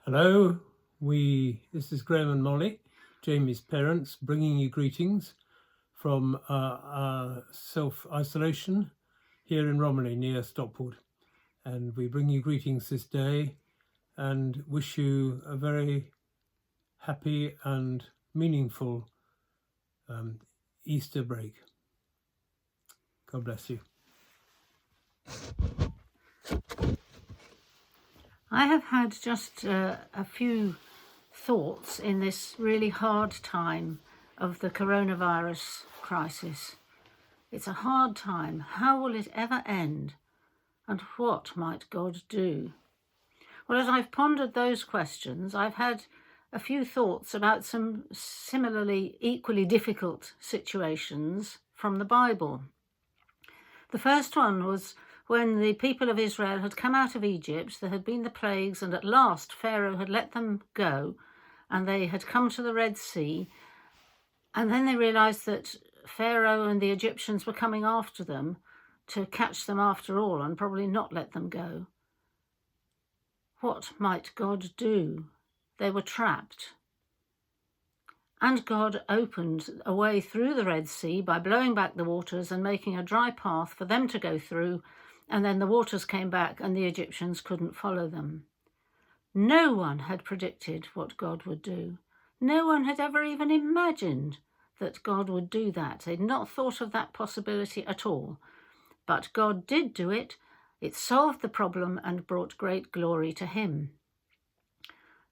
Hello, this is Graham and Molly, Jamie's parents, bringing you greetings from our self-isolation here in Romiley near Stockport. And we bring you greetings this day and wish you a very happy and meaningful Easter break. God bless you. I have had just a few thoughts in this really hard time of the coronavirus crisis. It's a hard time. How will it ever end? And what might God do? Well, as I've pondered those questions, I've had a few thoughts about some similarly equally difficult situations from the Bible. The first one was when the people of Israel had come out of Egypt. There had been the plagues, and at last Pharaoh had let them go, and they had come to the Red Sea. And then they realized that Pharaoh and the Egyptians were coming after them to catch them after all and probably not let them go. What might God do? They were trapped. And God opened a way through the Red Sea by blowing back the waters and making a dry path for them to go through, and then the waters came back and the Egyptians couldn't follow them. No one had predicted what God would do. No one had ever even imagined that God would do that. They'd not thought of that possibility at all. But God did do it. It solved the problem and brought great glory to him.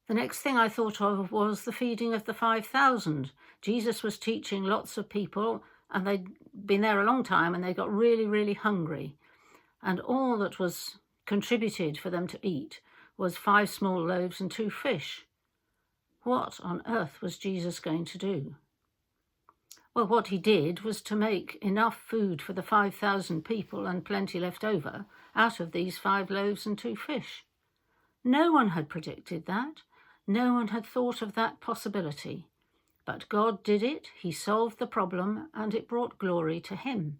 The next thing I thought of was the feeding of the 5,000. Jesus was teaching lots of people, and they'd been there a long time, and they got really, really hungry. And all that was contributed for them to eat was 5 small loaves and 2 fish. What on earth was Jesus going to do? Well, what he did was to make enough food for the 5,000 people and plenty left over out of these 5 loaves and 2 fish. No one had predicted that. No one had thought of that possibility. But God did it. He solved the problem, and it brought glory to him.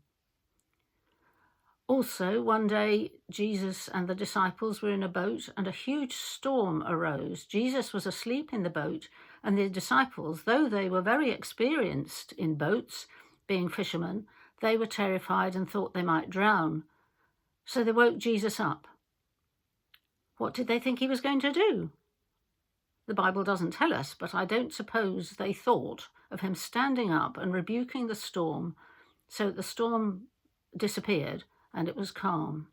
Also, one day, Jesus and the disciples were in a boat, and a huge storm arose. Jesus was asleep in the boat, and the disciples, though they were very experienced in boats, being fishermen, they were terrified and thought they might drown. So they woke Jesus up. What did they think he was going to do? The Bible doesn't tell us, but I don't suppose they thought of him standing up and rebuking the storm, so the storm disappeared and it was calm.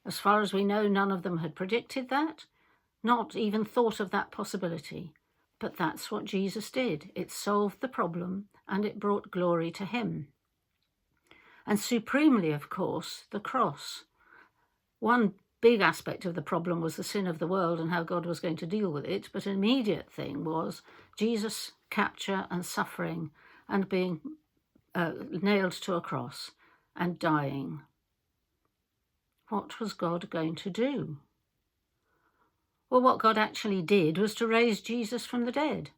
As far as we know, none of them had predicted that, not even thought of that possibility. But that's what Jesus did. It solved the problem and it brought glory to him. And supremely, of course, the cross. One big aspect of the problem was the sin of the world and how God was going to deal with it, but an immediate thing was Jesus' capture and suffering and being nailed to a cross and dying. What was God going to do? Well, what God actually did was to raise Jesus from the dead.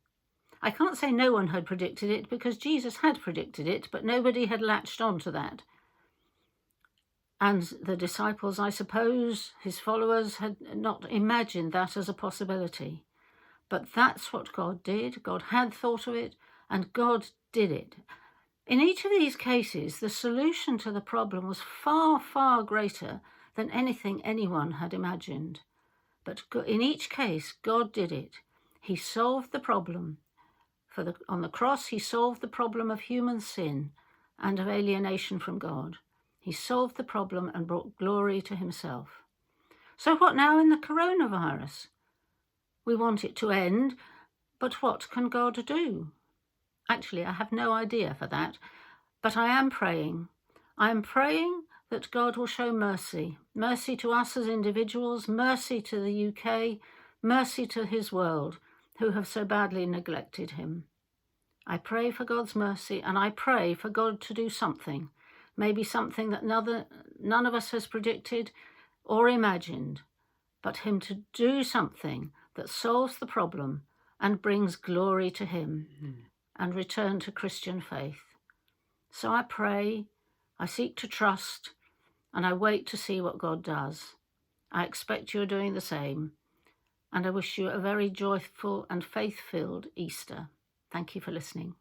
I can't say no one had predicted it, because Jesus had predicted it, but nobody had latched on to that. And the disciples, I suppose, his followers, had not imagined that as a possibility. But that's what God did. God had thought of it, and God did it. In each of these cases, the solution to the problem was far, far greater than anything anyone had imagined. But in each case, God did it. He solved the problem. On the cross, he solved the problem of human sin and of alienation from God. He solved the problem and brought glory to himself. So what now in the coronavirus? We want it to end, but what can God do? Actually, I have no idea for that, but I am praying. I am praying that God will show mercy. Mercy to us as individuals, mercy to the UK, mercy to his world, who have so badly neglected him. I pray for God's mercy, and I pray for God to do something, maybe something that none of us has predicted or imagined, but him to do something that solves the problem and brings glory to him and return to Christian faith. So I pray, I seek to trust, and I wait to see what God does. I expect you're doing the same. and I wish you a very joyful and faith-filled Easter. Thank you for listening.